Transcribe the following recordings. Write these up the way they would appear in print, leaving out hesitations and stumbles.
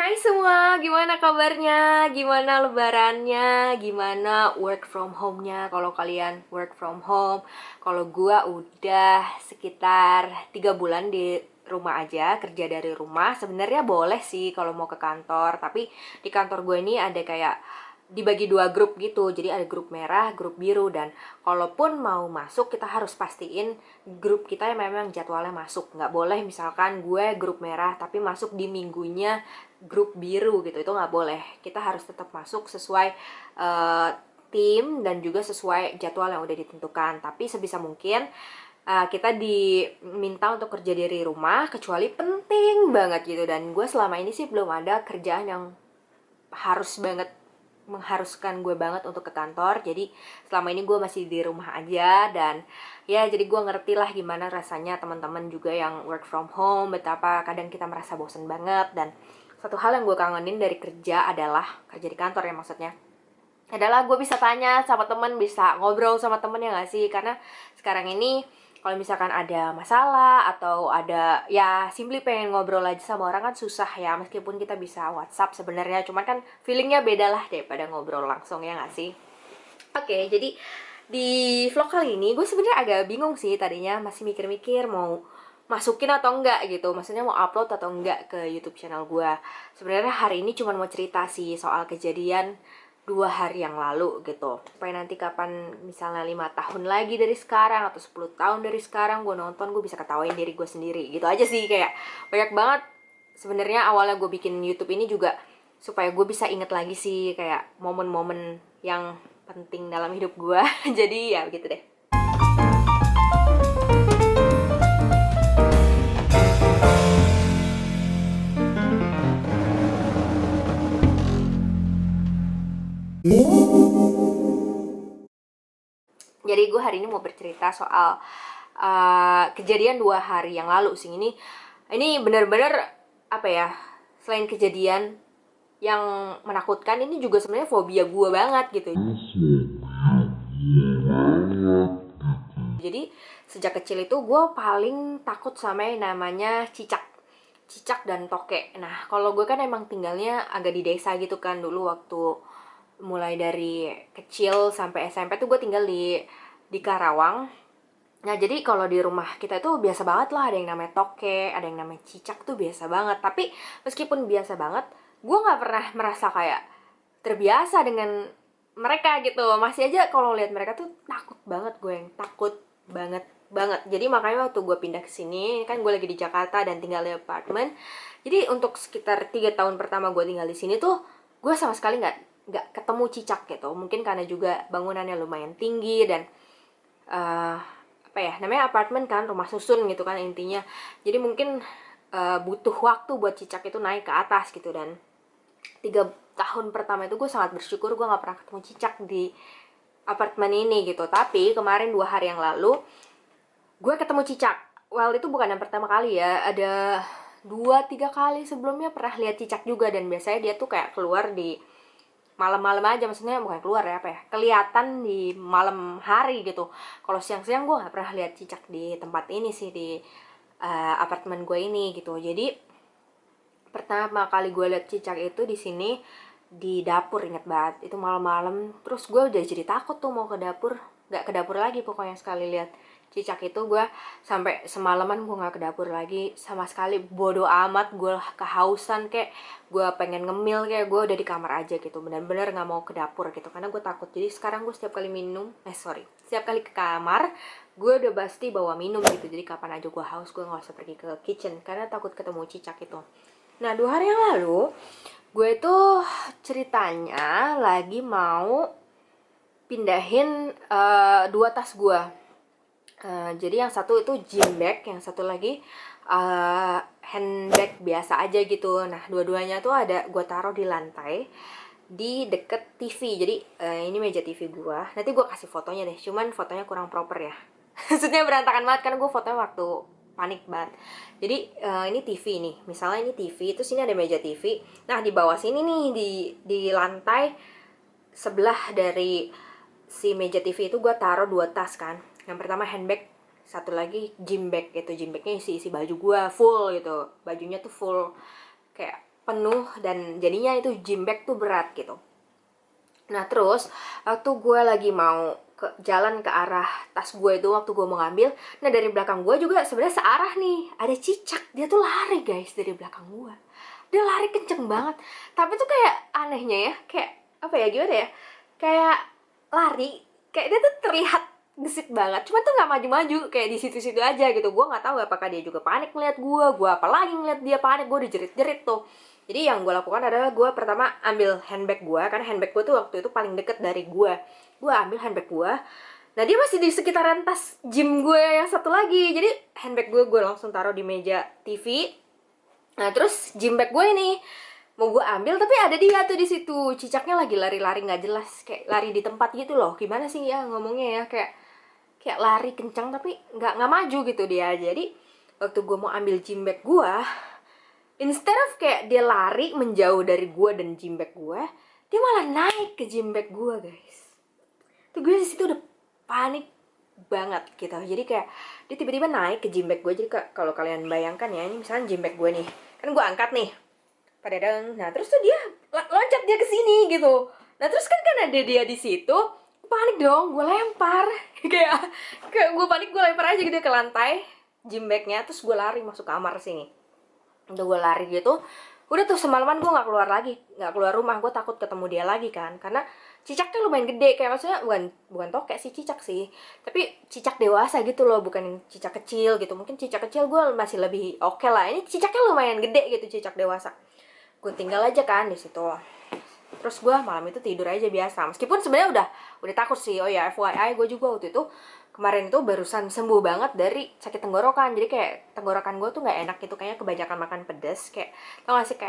Hai semua, gimana kabarnya? Gimana lebarannya? Gimana work from home-nya kalau kalian work from home? Kalau gua udah sekitar 3 bulan di rumah aja, kerja dari rumah. Sebenarnya boleh sih kalau mau ke kantor, tapi di kantor gue ini ada kayak dibagi dua grup gitu, jadi ada grup merah, grup biru, dan kalaupun mau masuk kita harus pastiin grup kita yang memang jadwalnya masuk. Nggak boleh misalkan gue grup merah tapi masuk di minggunya grup biru gitu, itu nggak boleh. Kita harus tetap masuk sesuai tim dan juga sesuai jadwal yang udah ditentukan. Tapi sebisa mungkin kita diminta untuk kerja dari rumah kecuali penting banget gitu, dan gue selama ini sih belum ada kerjaan yang harus banget mengharuskan gue banget untuk ke kantor. Jadi selama ini gue masih di rumah aja, dan ya jadi gue ngerti lah gimana rasanya teman-teman juga yang work from home, betapa kadang kita merasa bosen banget. Dan satu hal yang gue kangenin dari kerja adalah kerja di kantor ya, maksudnya adalah gue bisa tanya sama temen, bisa ngobrol sama temen, ya gak sih? Karena sekarang ini kalau misalkan ada masalah atau ada ya simply pengen ngobrol aja sama orang kan susah ya, meskipun kita bisa WhatsApp sebenarnya, cuman kan feelingnya beda lah daripada ngobrol langsung, ya gak sih? Oke, jadi di vlog kali ini gue sebenarnya agak bingung sih, tadinya masih mikir-mikir mau masukin atau enggak gitu, maksudnya mau upload atau enggak ke YouTube channel gue. Sebenarnya hari ini cuma mau cerita sih soal kejadian 2 hari yang lalu gitu, supaya nanti kapan misalnya 5 tahun lagi dari sekarang atau 10 tahun dari sekarang gue nonton, gue bisa ketawain diri gue sendiri gitu aja sih. Kayak banyak banget sebenarnya awalnya gue bikin YouTube ini juga supaya gue bisa inget lagi sih kayak momen-momen yang penting dalam hidup gue. Jadi ya begitu deh. Jadi gue hari ini mau bercerita soal kejadian 2 hari yang lalu sih. Ini bener-bener apa ya, selain kejadian yang menakutkan, ini juga sebenarnya fobia gue banget gitu. Jadi sejak kecil itu gue paling takut sama yang namanya cicak, cicak dan tokek. Nah kalau gue kan emang tinggalnya agak di desa gitu kan, dulu waktu mulai dari kecil sampai SMP tuh gue tinggal di Karawang. Nah jadi kalau di rumah kita itu biasa banget lah ada yang namanya toke, ada yang namanya cicak, tuh biasa banget. Tapi meskipun biasa banget, gue nggak pernah merasa kayak terbiasa dengan mereka gitu. Masih aja kalau lihat mereka tuh takut banget, gue yang takut banget banget. Jadi makanya waktu gue pindah ke sini, kan gue lagi di Jakarta dan tinggal di apartemen. Jadi untuk sekitar 3 tahun pertama gue tinggal di sini tuh, gue sama sekali nggak ketemu cicak gitu. Mungkin karena juga bangunannya lumayan tinggi dan eh apa ya namanya, apartemen kan, rumah susun gitu kan intinya. Jadi mungkin butuh waktu buat cicak itu naik ke atas gitu. Dan 3 tahun pertama itu gue sangat bersyukur gue nggak pernah ketemu cicak di apartemen ini gitu. Tapi kemarin 2 hari yang lalu gue ketemu cicak. Well, itu bukan yang pertama kali ya, ada 2-3 kali sebelumnya pernah lihat cicak juga. Dan biasanya dia tuh kayak keluar di malam-malam aja, maksudnya bukan keluar ya, apa ya, kelihatan di malam hari gitu. Kalau siang-siang gue nggak pernah lihat cicak di tempat ini sih, di apartemen gue ini gitu. Jadi pertama kali gue lihat cicak itu di sini di dapur, inget banget itu malam-malam. Terus gue udah jadi takut tuh mau ke dapur, nggak ke dapur lagi pokoknya sekali lihat cicak itu. Gue sampai semalaman gue nggak ke dapur lagi sama sekali, bodo amat. Gue kehausan kayak gue pengen ngemil, kayak gue udah di kamar aja gitu, benar-benar nggak mau ke dapur gitu karena gue takut. Jadi sekarang gue setiap kali minum, setiap kali ke kamar gue udah pasti bawa minum gitu. Jadi kapan aja gue haus, gue nggak usah pergi ke kitchen karena takut ketemu cicak itu. Nah 2 hari yang lalu gue tuh ceritanya lagi mau pindahin 2 tas gue. Jadi yang satu itu gym bag, yang satu lagi handbag biasa aja gitu. Nah dua-duanya tuh ada gue taruh di lantai di deket TV. Jadi ini meja TV gue. Nanti gue kasih fotonya deh, cuman fotonya kurang proper ya. Maksudnya berantakan banget karena gue fotonya waktu panik banget. Jadi ini TV nih, misalnya ini TV, terus ini ada meja TV. Nah di bawah sini nih, di lantai sebelah dari si meja TV itu gue taruh 2 tas kan. Yang pertama handbag, satu lagi gym bag gitu. Gym bagnya isi baju gue full gitu, bajunya tuh full kayak penuh dan jadinya itu gym bag tuh berat gitu. Nah terus waktu gue lagi mau jalan ke arah tas gue itu, waktu gue mau ngambil, nah dari belakang gue juga sebenarnya searah nih ada cicak. Dia tuh lari guys dari belakang gue, dia lari kenceng banget. Tapi tuh kayak anehnya ya, kayak apa ya, gimana ya, kayak lari kayak dia tuh terlihat gesit banget, cuma tuh nggak maju-maju, kayak di situ-situ aja gitu. Gue nggak tahu apakah dia juga panik ngeliat gue apalagi ngeliat dia panik. Gue dijerit-jerit tuh. Jadi yang gue lakukan adalah gue pertama ambil handbag gue, karena handbag gue tuh waktu itu paling deket dari gue. Gue ambil handbag gue, nah dia masih di sekitaran tas gym gue yang satu lagi. Jadi handbag gue langsung taruh di meja TV. Nah terus gym bag gue ini mau gue ambil, tapi ada dia tuh di situ. Cicaknya lagi lari-lari nggak jelas, kayak lari di tempat gitu loh. Gimana sih ya ngomongnya ya, kayak lari kencang tapi nggak maju gitu dia. Jadi waktu gue mau ambil gym bag gue, instead of kayak dia lari menjauh dari gue dan gym bag gue, dia malah naik ke gym bag gue guys. Tuh gue di situ udah panik banget gitu. Jadi kayak dia tiba-tiba naik ke gym bag gue. Jadi kalau kalian bayangkan ya, ini misalnya gym bag gue nih, kan gue angkat nih pada dang. Nah terus tuh dia loncat dia ke sini gitu. Nah terus kan ada dia di situ, panik dong, gue lempar kayak gue panik, gue lempar aja gitu ke lantai gym bagnya. Terus gue lari masuk kamar sini. Udah gue lari gitu, udah tuh semalaman gue nggak keluar rumah. Gue takut ketemu dia lagi kan, karena cicaknya lumayan gede, kayak maksudnya bukan tokek sih, cicak sih, tapi cicak dewasa gitu loh, bukan cicak kecil gitu. Mungkin cicak kecil gue masih lebih oke lah, ini cicaknya lumayan gede gitu, cicak dewasa. Gue tinggal aja kan di situ. Terus gue malam itu tidur aja biasa, meskipun sebenarnya udah takut sih. Oh ya FYI, gue juga waktu itu kemarin itu barusan sembuh banget dari sakit tenggorokan. Jadi kayak tenggorokan gue tuh nggak enak gitu, kayaknya kebanyakan makan pedas. Kayak tau gak sih,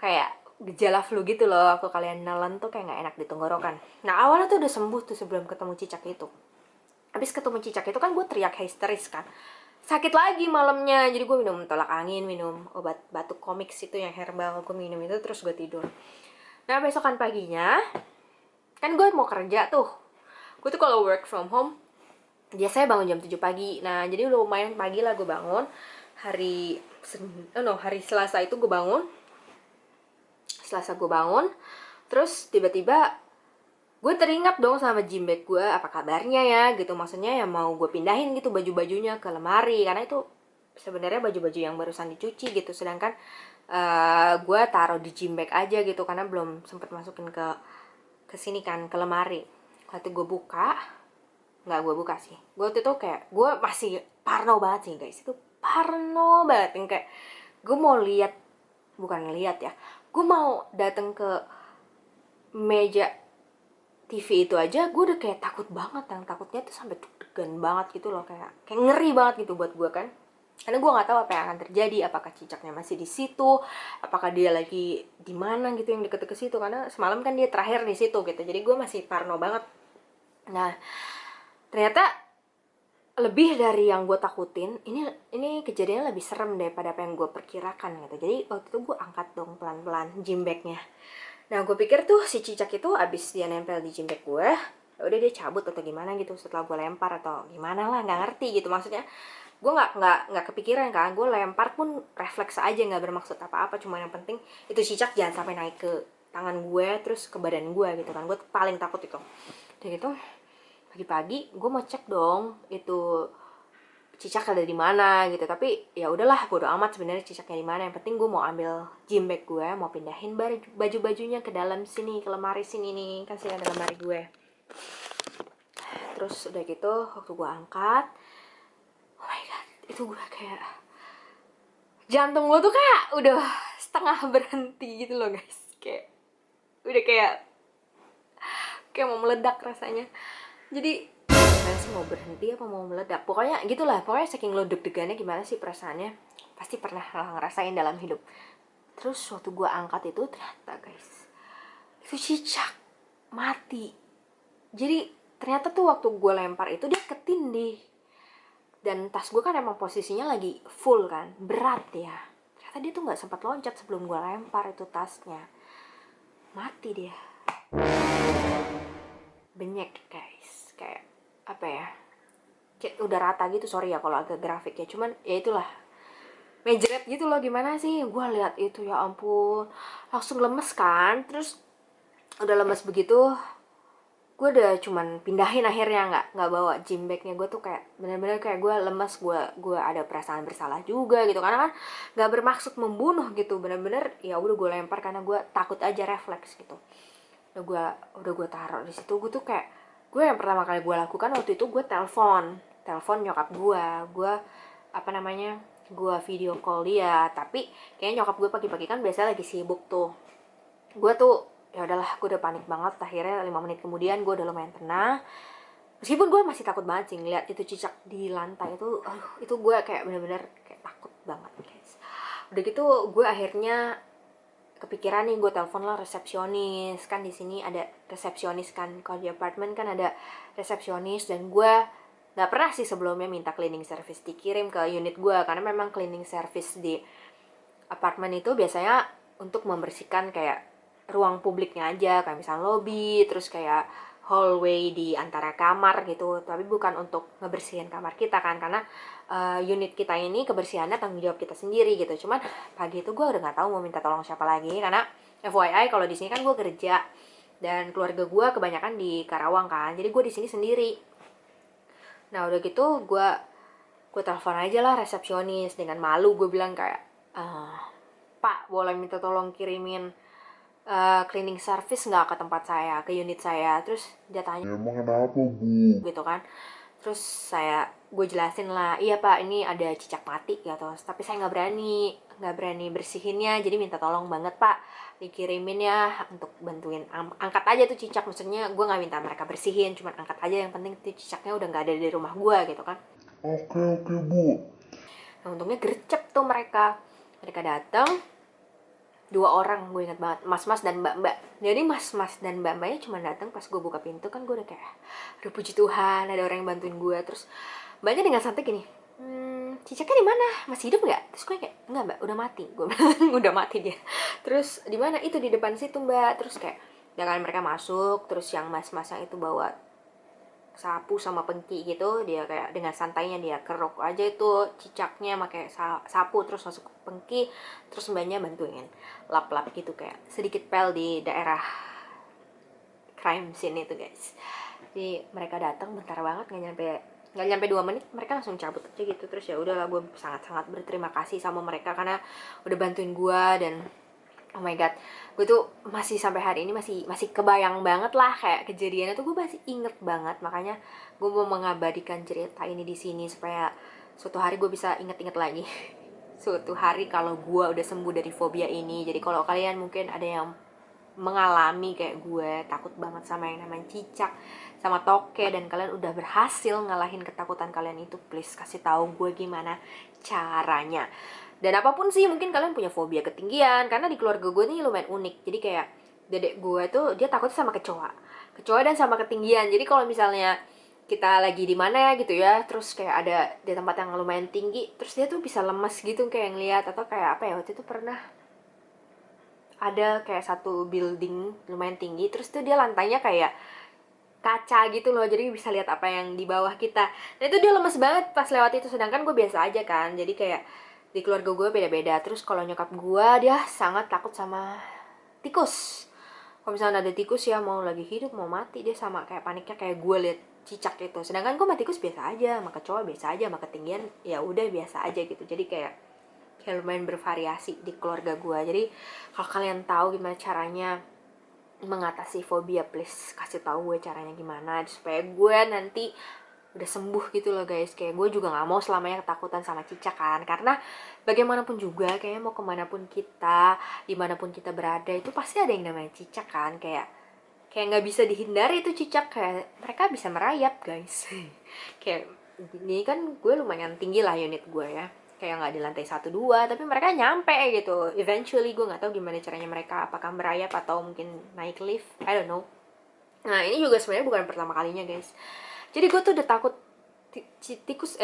kayak gejala flu gitu loh, waktu kalian nelen tuh kayak nggak enak di tenggorokan. Nah awalnya tuh udah sembuh tuh sebelum ketemu cicak itu. Habis ketemu cicak itu kan gue teriak histeris kan, sakit lagi malamnya. Jadi gue minum tolak angin, minum obat batuk komik itu yang herbal, gue minum itu terus gue tidur. Nah besokan paginya kan gue mau kerja tuh. Gue tuh kalau work from home biasanya bangun jam 7 pagi. Nah jadi udah lumayan pagi lah gue bangun. Hari Selasa itu gue bangun. Terus tiba-tiba gue teringat dong sama gym bag gue, apa kabarnya ya gitu. Maksudnya ya mau gue pindahin gitu baju-bajunya ke lemari, karena itu sebenarnya baju-baju yang barusan dicuci gitu. Sedangkan gue taruh di gym bag aja gitu, karena belum sempet masukin ke sini kan, ke lemari. Waktu gue buka, nggak gue buka sih, gue waktu itu kayak gue masih parno banget sih guys. Itu parno banget yang kayak gue mau lihat, bukan ngeliat ya, gue mau datang ke meja TV itu aja gue udah kayak takut banget. Yang takutnya tuh sampai deg-degan banget gitu loh, kayak ngeri banget gitu buat gue kan, karena gue nggak tahu apa yang akan terjadi. Apakah cicaknya masih di situ, apakah dia lagi di mana gitu yang deket-deket situ, karena semalam kan dia terakhir di situ gitu. Jadi gue masih parno banget. Nah ternyata lebih dari yang gue takutin. Ini kejadiannya lebih serem daripada apa yang gue perkirakan gitu. Jadi waktu itu gue angkat dong pelan-pelan gym bagnya. Nah gue pikir tuh si cicak itu abis dia nempel di gym bag gue, udah dia cabut atau gimana gitu setelah gue lempar atau gimana lah, nggak ngerti gitu. Maksudnya gue nggak kepikiran kan, gue lempar pun refleks aja, nggak bermaksud apa-apa. Cuma yang penting itu cicak jangan sampai naik ke tangan gue terus ke badan gue gitu kan. Gue paling takut itu. Dan gitu pagi-pagi gue mau cek dong itu cicak ada di mana gitu. Tapi ya udahlah, bodo amat sebenarnya cicaknya di mana. Yang penting gue mau ambil gym bag gue, mau pindahin baju-bajunya ke dalam sini, ke lemari sini nih, kan sini ada lemari gue. Terus udah gitu waktu gue angkat, oh my god, itu gue kayak jantung gue tuh kayak udah setengah berhenti gitu loh guys. Kayak udah kayak mau meledak rasanya. Jadi gimana sih, mau berhenti apa mau meledak, pokoknya gitulah. Pokoknya saking lo deg-degannya gimana sih perasaannya, pasti pernah lah ngerasain dalam hidup. Terus waktu gue angkat itu ternyata guys, itu cicak mati. Jadi ternyata tuh waktu gue lempar itu dia ketindih, dan tas gue kan emang posisinya lagi full kan, berat ya. Ternyata dia tuh nggak sempat loncat sebelum gue lempar itu tasnya, mati dia. Benyek guys, kayak apa ya, kayak udah rata gitu. Sorry ya kalau agak grafik ya, cuman ya itulah. mejret gitu loh. Gimana sih, gue lihat itu ya ampun langsung lemes kan. Terus udah lemes begitu, gue udah cuman pindahin akhirnya, nggak bawa gym bagnya. Gue tuh kayak bener-bener kayak gue lemes, gue ada perasaan bersalah juga gitu karena kan nggak bermaksud membunuh gitu, bener-bener ya udah gue lempar karena gue takut aja, refleks gitu. Udah gue taruh di situ. Gue tuh kayak, gue yang pertama kali gue lakukan waktu itu, gue telepon nyokap gue apa namanya, gue video call dia. Tapi kayaknya nyokap gue pagi-pagi kan biasa lagi sibuk tuh. Gue tuh ya udahlah, gue udah panik banget. Akhirnya 5 menit kemudian gue udah lumayan tenang, meskipun gue masih takut banget sih ngeliat itu cicak di lantai itu. Itu gue kayak bener-bener kayak takut banget guys. Udah gitu gue akhirnya kepikiran nih, gue telepon lah resepsionis. Kan di sini ada resepsionis kan, kalau di apartemen kan ada resepsionis. Dan gue nggak pernah sih sebelumnya minta cleaning service dikirim ke unit gue, karena memang cleaning service di apartemen itu biasanya untuk membersihkan kayak ruang publiknya aja, kayak misalnya lobby, terus kayak hallway di antara kamar gitu. Tapi bukan untuk ngebersihin kamar kita kan, karena unit kita ini kebersihannya tanggung jawab kita sendiri gitu. Cuman pagi itu gue udah nggak tahu mau minta tolong siapa lagi, karena FYI kalau di sini kan gue kerja dan keluarga gue kebanyakan di Karawang kan, jadi gue di sini sendiri. Nah udah gitu gue telepon aja lah resepsionis. Dengan malu gue bilang kayak, Pak boleh minta tolong kirimin cleaning service nggak ke tempat saya, ke unit saya. Terus dia tanya, emang kenapa bu, gitu kan. Terus gue jelasin lah, iya pak ini ada cicak mati gitu, tapi saya nggak berani bersihinnya, jadi minta tolong banget pak dikirimin ya untuk bantuin angkat aja tuh cicak. Maksudnya gue nggak minta mereka bersihin, cuma angkat aja, yang penting tuh cicaknya udah nggak ada di rumah gue gitu kan. Oke oke bu. Nah untungnya gercep tuh mereka datang 2 orang, gue ingat banget, mas-mas dan mbak-mbak. Jadi mas-mas dan mbak-mbaknya cuma datang pas gue buka pintu kan. Gue udah kayak, aduh puji Tuhan ada orang yang bantuin gue. Terus mbaknya dengan santai gini, cicaknya di mana, masih hidup nggak? Terus gue kayak, enggak mbak udah mati. Gue bilang udah mati dia. Terus di mana? Itu di depan situ mbak. Terus kayak dengan mereka masuk, terus yang mas-mas yang itu bawa sapu sama pengki gitu, dia kayak dengan santainya dia keruk aja itu cicaknya pakai sapu, terus masuk ke pengki. Terus mbaknya bantuin lap-lap gitu, kayak sedikit pel di daerah crime scene itu guys. Jadi mereka datang bentar banget, nggak nyampe 2 menit mereka langsung cabut aja gitu. Terus ya udahlah, gue sangat-sangat berterima kasih sama mereka karena udah bantuin gue. Dan oh my god, gue tuh masih sampai hari ini masih kebayang banget lah kayak kejadiannya tuh, gue masih inget banget. Makanya gue mau mengabadikan cerita ini di sini supaya suatu hari gue bisa inget-inget lagi. Suatu hari kalau gue udah sembuh dari fobia ini. Jadi kalau kalian mungkin ada yang mengalami kayak gue, takut banget sama yang namanya cicak sama toke, dan kalian udah berhasil ngalahin ketakutan kalian itu, please kasih tahu gue gimana caranya. Dan apapun sih, mungkin kalian punya fobia ketinggian, karena di keluarga gue nih lumayan unik. Jadi kayak dedek gue tuh dia takut sama kecoa dan sama ketinggian. Jadi kalau misalnya kita lagi di mana ya gitu ya, terus kayak ada di tempat yang lumayan tinggi, terus dia tuh bisa lemes gitu kayak ngeliat. Atau kayak apa ya, waktu itu pernah ada kayak satu building lumayan tinggi, terus tuh dia lantainya kayak kaca gitu loh, jadi bisa lihat apa yang di bawah kita. Nah itu dia lemes banget pas lewat itu, sedangkan gue biasa aja kan. Jadi kayak di keluarga gue beda-beda. Terus kalau nyokap gue, dia sangat takut sama tikus. Kalau misalnya ada tikus ya, mau lagi hidup mau mati, dia sama kayak paniknya kayak gue liat cicak itu. Sedangkan gue sama tikus biasa aja, sama kecoa biasa aja, sama ketinggian ya udah biasa aja gitu. Jadi kayak lumayan bervariasi di keluarga gue. Jadi kalau kalian tahu gimana caranya mengatasi fobia, please kasih tahu gue caranya gimana supaya gue nanti udah sembuh gitu loh guys. Kayak gue juga nggak mau selamanya ketakutan sama cicak kan, karena bagaimanapun juga kayaknya mau kemanapun kita, dimanapun kita berada, itu pasti ada yang namanya cicak kan. Kayak nggak bisa dihindari itu cicak, kayak mereka bisa merayap guys. Kayak ini kan gue lumayan tinggi lah unit gue ya, kayak nggak di lantai 1-2, tapi mereka nyampe gitu eventually. Gue nggak tahu gimana caranya mereka, apakah merayap atau mungkin naik lift, I don't know. Nah ini juga sebenarnya bukan pertama kalinya guys. Jadi gue tuh udah takut tikus,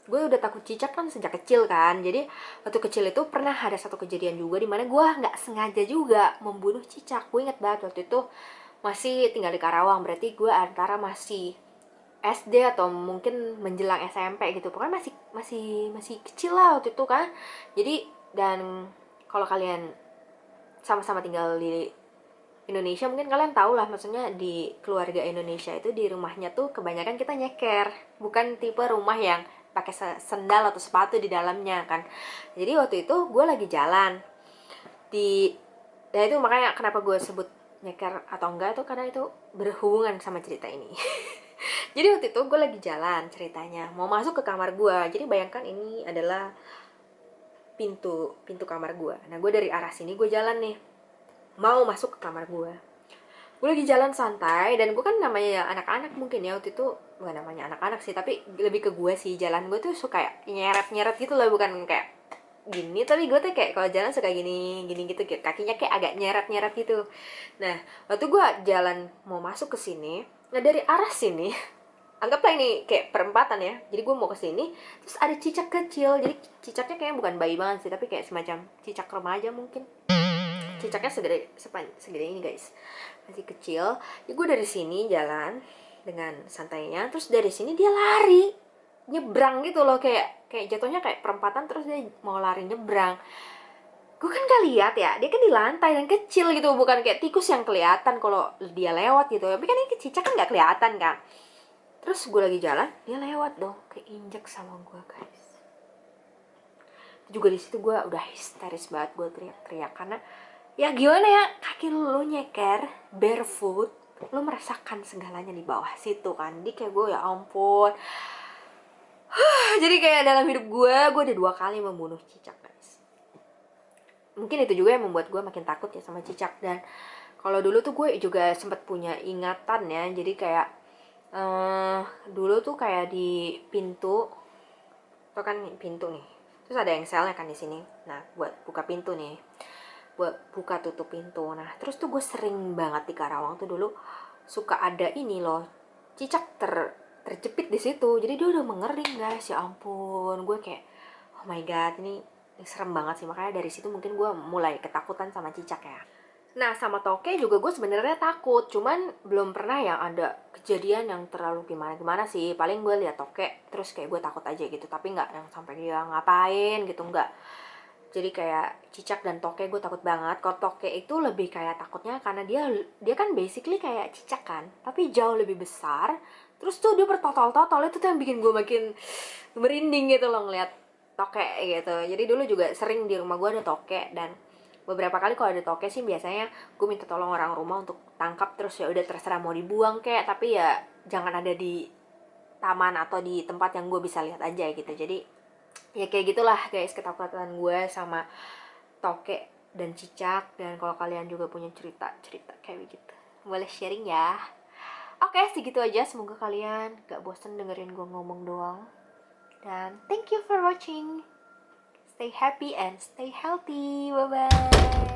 gue udah takut cicak kan sejak kecil kan. Jadi waktu kecil itu pernah ada satu kejadian juga dimana gue nggak sengaja juga membunuh cicak. Gue inget banget waktu itu masih tinggal di Karawang, berarti gue antara masih SD atau mungkin menjelang SMP gitu, pokoknya masih kecil lah waktu itu kan. Jadi dan kalau kalian sama-sama tinggal di Indonesia mungkin kalian tahu lah, maksudnya di keluarga Indonesia itu di rumahnya tuh kebanyakan kita nyeker, bukan tipe rumah yang pakai sendal atau sepatu di dalamnya kan. Jadi waktu itu gue lagi jalan di, ya itu makanya kenapa gue sebut nyeker atau enggak itu karena itu berhubungan sama cerita ini. Jadi waktu itu gue lagi jalan ceritanya mau masuk ke kamar gue. Jadi bayangkan ini adalah pintu pintu kamar gue. Nah gue dari arah sini gue jalan nih mau masuk ke kamar gue lagi jalan santai, dan gue kan namanya ya anak-anak mungkin ya waktu itu, bukan namanya anak-anak sih tapi lebih ke gue sih, jalan gue tuh suka kayak nyeret-nyeret gitu loh, bukan kayak gini, tapi gue tuh kayak kalau jalan suka gini gini gitu, kayak kakinya kayak agak nyeret-nyeret gitu. Nah waktu gue jalan mau masuk ke sini, nah dari arah sini anggaplah ini kayak perempatan ya, jadi gue mau ke sini terus ada cicak kecil. Jadi cicaknya kayaknya bukan bayi banget sih, tapi kayak semacam cicak remaja mungkin. Cicaknya segede ini guys, masih kecil. Jadi gue dari sini jalan dengan santainya, terus dari sini dia lari nyebrang gitu loh, kayak jatuhnya kayak perempatan terus dia mau lari nyebrang. Gue kan gak lihat ya, dia kan di lantai dan kecil gitu, bukan kayak tikus yang kelihatan kalau dia lewat gitu, tapi kan ini cicak kan gak kelihatan kan. Terus gue lagi jalan, dia lewat dong, keinjek sama gue guys. Juga di situ gue udah histeris banget, gue teriak-teriak karena ya gimana ya, kaki lu nyeker barefoot, lu merasakan segalanya di bawah situ kan. Jadi kayak gue ya ampun. Jadi kayak dalam hidup gue udah 2 kali membunuh cicak guys. Mungkin itu juga yang membuat gue makin takut ya sama cicak. Dan kalau dulu tuh gue juga sempat punya ingatan ya, jadi kayak dulu tuh kayak di pintu, itu kan pintu nih, terus ada engselnya kan di sini. Nah buat buka pintu nih, buat buka tutup pintu. Nah terus tuh gue sering banget di Karawang tuh dulu suka ada ini loh, cicak terjepit di situ. Jadi dia udah mengering guys, ya ampun. Gue kayak oh my god, ini serem banget sih. Makanya dari situ mungkin gue mulai ketakutan sama cicak ya. Nah sama toke juga gue sebenarnya takut, cuman belum pernah yang ada kejadian yang terlalu gimana sih. Paling gue lihat toke terus kayak gue takut aja gitu, tapi nggak yang sampai dia ngapain gitu, nggak. Jadi kayak cicak dan toke gue takut banget. Kalau toke itu lebih kayak takutnya karena dia kan basically kayak cicak kan, tapi jauh lebih besar. Terus tuh dia bertotol-totol, itu tuh yang bikin gue makin merinding gitu loh ngeliat toke gitu. Jadi dulu juga sering di rumah gue ada toke, dan beberapa kali kalau ada toke sih biasanya gue minta tolong orang rumah untuk tangkap, terus ya udah terserah mau dibuang kayak, tapi ya jangan ada di taman atau di tempat yang gue bisa lihat aja gitu. Jadi ya kayak gitulah guys ketakutan gue sama toke dan cicak. Dan kalau kalian juga punya cerita kayak begitu, boleh sharing ya. Oke, segitu aja, semoga kalian gak bosen dengerin gue ngomong doang. Dan thank you for watching. Stay happy and stay healthy. Bye bye.